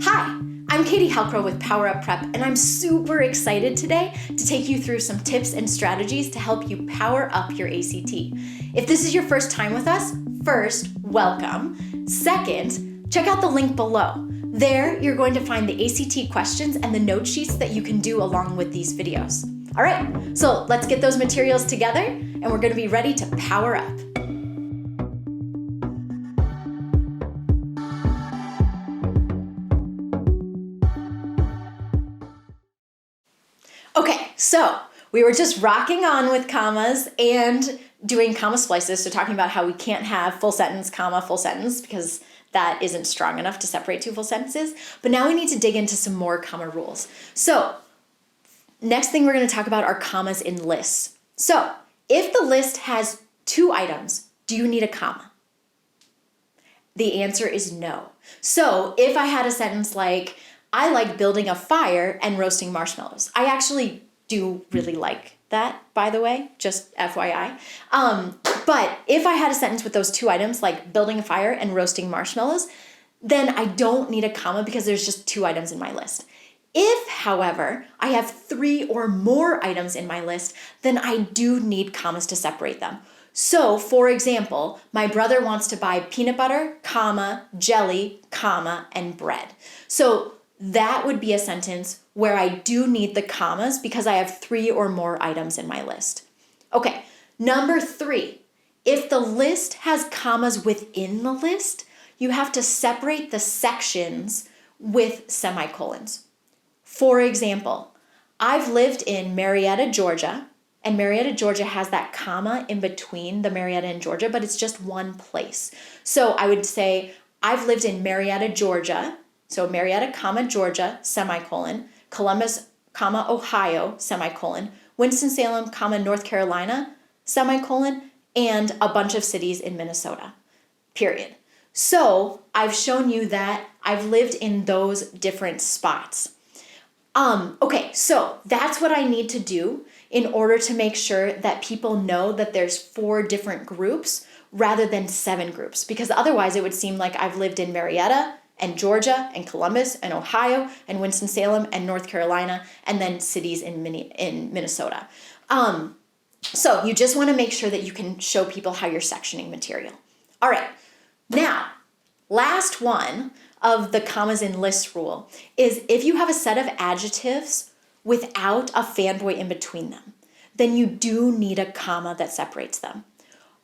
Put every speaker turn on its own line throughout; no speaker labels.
Hi, I'm Katie Halcrow with Power Up Prep, and I'm super excited today to take you through some tips and strategies to help you power up your ACT. If this is your first time with us, first, welcome. Second, check out the link below. There, you're going to find the ACT questions and the note sheets that you can do along with these videos. All right, so let's get those materials together, and we're going to be ready to power up. Okay, so we were just rocking on with commas and doing comma splices, so talking about how we can't have full sentence, comma, full sentence, because that isn't strong enough to separate two full sentences. But now we need to dig into some more comma rules. So next thing we're going to talk about are commas in lists. So if the list has two items, do you need a comma? The answer is no. So if I had a sentence like, I like building a fire and roasting marshmallows. I actually do really like that, by the way, just FYI. But if I had a sentence with those two items, like building a fire and roasting marshmallows, then I don't need a comma because there's just two items in my list. If, however, I have three or more items in my list, then I do need commas to separate them. So, for example, my brother wants to buy peanut butter, comma, jelly, comma, and bread. So that would be a sentence where I do need the commas because I have three or more items in my list. Okay, number three, if the list has commas within the list, you have to separate the sections with semicolons. For example, I've lived in Marietta, Georgia, and Marietta, Georgia has that comma in between the Marietta and Georgia, but it's just one place. So I would say, I've lived in Marietta, Georgia. So Marietta, comma, Georgia, semicolon, Columbus, comma, Ohio, semicolon, Winston-Salem, comma, North Carolina, semicolon, and a bunch of cities in Minnesota, period. So I've shown you that I've lived in those different spots. Okay, so that's what I need to do in order to make sure that people know that there's 4 different groups rather than 7 groups, because otherwise it would seem like I've lived in Marietta and Georgia and Columbus and Ohio and Winston-Salem and North Carolina and then cities in Minnesota. So you just want to make sure that you can show people how you're sectioning material. All right, now, last one of the commas in lists rule is if you have a set of adjectives without a fanboy in between them, then you do need a comma that separates them.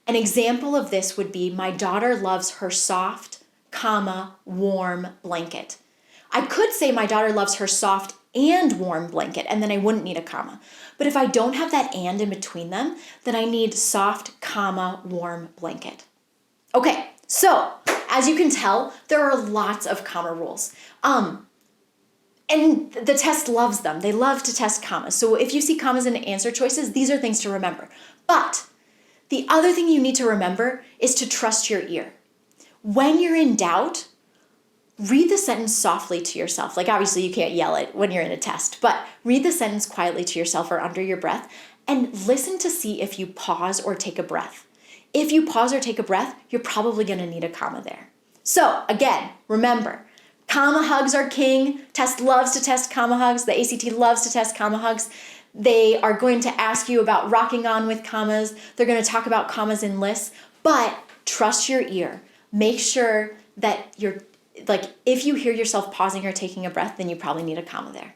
An example of this would be, my daughter loves her soft, comma, warm blanket. I could say my daughter loves her soft and warm blanket, and then I wouldn't need a comma. But if I don't have that and in between them, then I need soft, comma, warm blanket. Okay, so as you can tell, there are lots of comma rules. And the test loves them. They love to test commas. So if you see commas in answer choices, these are things to remember. But the other thing you need to remember is to trust your ear. When you're in doubt, read the sentence softly to yourself. Like, obviously you can't yell it when you're in a test, but read the sentence quietly to yourself or under your breath and listen to see if you pause or take a breath. If you pause or take a breath, you're probably going to need a comma there. So again, remember, comma hugs are king. Test loves to test comma hugs. The ACT loves to test comma hugs. They are going to ask you about rocking on with commas. They're going to talk about commas in lists, but trust your ear. Make sure that if you hear yourself pausing or taking a breath, then you probably need a comma there.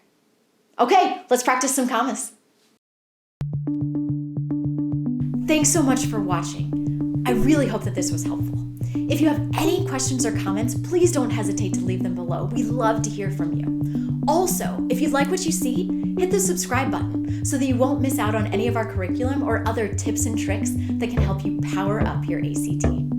Okay, let's practice some commas. Thanks so much for watching. I really hope that this was helpful. If you have any questions or comments, please don't hesitate to leave them below. We love to hear from you. Also, if you like what you see, hit the subscribe button so that you won't miss out on any of our curriculum or other tips and tricks that can help you power up your ACT.